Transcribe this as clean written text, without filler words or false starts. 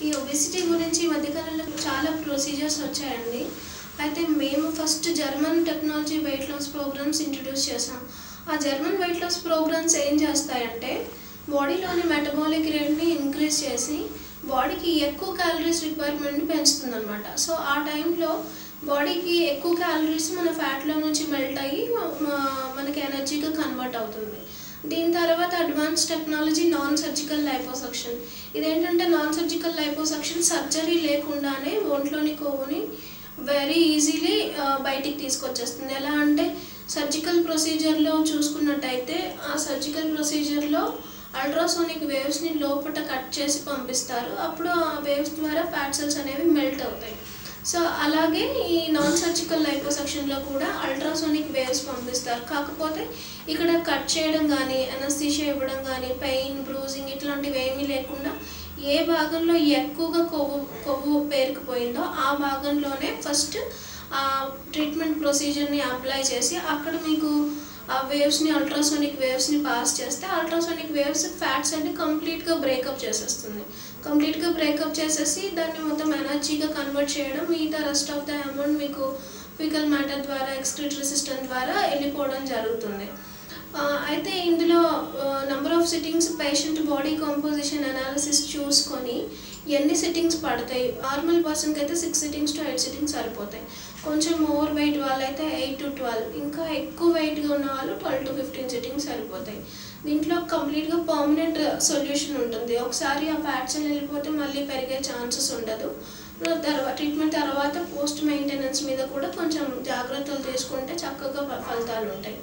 ఈ ఒబెసిటీ గురించి ఈ మధ్యకాలంలో చాలా ప్రొసీజర్స్ వచ్చాయండి. అయితే మేము first German technology weight loss programs introduce చేసాం. ఆ జర్మన్ వెయిట్ లాస్ ప్రోగ్రామ్స్ ఏం చేస్తాయంటే బాడీలోని మెటబాలిక్ రేట్ని ఇంక్రీజ్ చేసి బాడీకి ఎక్కువ క్యాలరీస్ రిక్వైర్మెంట్ని పెంచుతుంది అనమాట. సో ఆ టైంలో బాడీకి ఎక్కువ క్యాలరీస్ మన ఫ్యాట్లో నుంచి మెల్ట్ అయ్యి మనకి ఎనర్జీగా కన్వర్ట్ అవుతుంది. దీని తర్వాత advance technology non surgical liposuction. ఇదేంటంటే నాన్ సర్జికల్ లైపోసక్షన్ సర్జరీ లేకుండానే ఒంట్లోని కొవ్వుని వెరీ ఈజీలీ బయటికి తీసుకొచ్చేస్తుంది. ఎలా అంటే సర్జికల్ ప్రొసీజర్లో చూసుకున్నట్టయితే ఆ సర్జికల్ ప్రొసీజర్లో అల్ట్రాసోనిక్ వేవ్స్ని లోపల కట్ చేసి పంపిస్తారు. అప్పుడు ఆ వేవ్స్ ద్వారా ఫ్యాట్ సెల్స్ అనేవి మెల్ట్ అవుతాయి. సో అలాగే ఈ నాన్ సర్జికల్ లైపోసక్షన్లో కూడా అల్ట్రాసోనిక్ వేవ్స్ పంపిస్తారు. కాకపోతే ఇక్కడ కట్ చేయడం కానీ అనస్థీషియా ఇవ్వడం కానీ పెయిన్ బ్రూజింగ్ ఇట్లాంటివి ఏమీ లేకుండా ఏ భాగంలో ఎక్కువగా కొవ్వు పేరుకుపోయిందో ఆ భాగంలోనే ఫస్ట్ ఆ ట్రీట్మెంట్ ప్రొసీజర్ని అప్లై చేసి అక్కడ మీకు ఆ వేవ్స్ని అల్ట్రాసోనిక్ వేవ్స్ని పాస్ చేస్తే అల్ట్రాసోనిక్ వేవ్స్ ఫ్యాట్స్ అన్ని కంప్లీట్గా బ్రేకప్ చేసేస్తుంది. కంప్లీట్గా బ్రేకప్ చేసేసి దాన్ని మొత్తం ఎనర్జీగా కన్వర్ట్ చేయడం, మిగతా రెస్ట్ ఆఫ్ ద అమౌంట్ మీకు ఫికల్ మ్యాటర్ ద్వారా ఎక్స్క్రీటరీ సిస్టమ్ ద్వారా వెళ్ళిపోవడం జరుగుతుంది. అయితే ఇందులో number of sittings patient body composition analysis చూసుకొని ఎన్ని సిట్టింగ్స్ పడతాయి. నార్మల్ పర్సన్కి అయితే 6 సిట్టింగ్స్ to 8 సిట్టింగ్స్ సరిపోతాయి. కొంచెం ఓవర్ వెయిట్ వాళ్ళైతే 8 to 12, ఇంకా ఎక్కువ వెయిట్గా ఉన్న వాళ్ళు 12 to 15 సిట్టింగ్స్ సరిపోతాయి. దీంట్లో కంప్లీట్గా పర్మనెంట్ సొల్యూషన్ ఉంటుంది. ఒకసారి ఆ ఫ్యాట్ సెల్ వెళ్ళిపోతే మళ్ళీ పెరిగే ఛాన్సెస్ ఉండదు. ట్రీట్మెంట్ తర్వాత పోస్ట్ మెయింటెనెన్స్ మీద కూడా కొంచెం జాగ్రత్తలు తీసుకుంటే చక్కగా ఫలితాలు ఉంటాయి.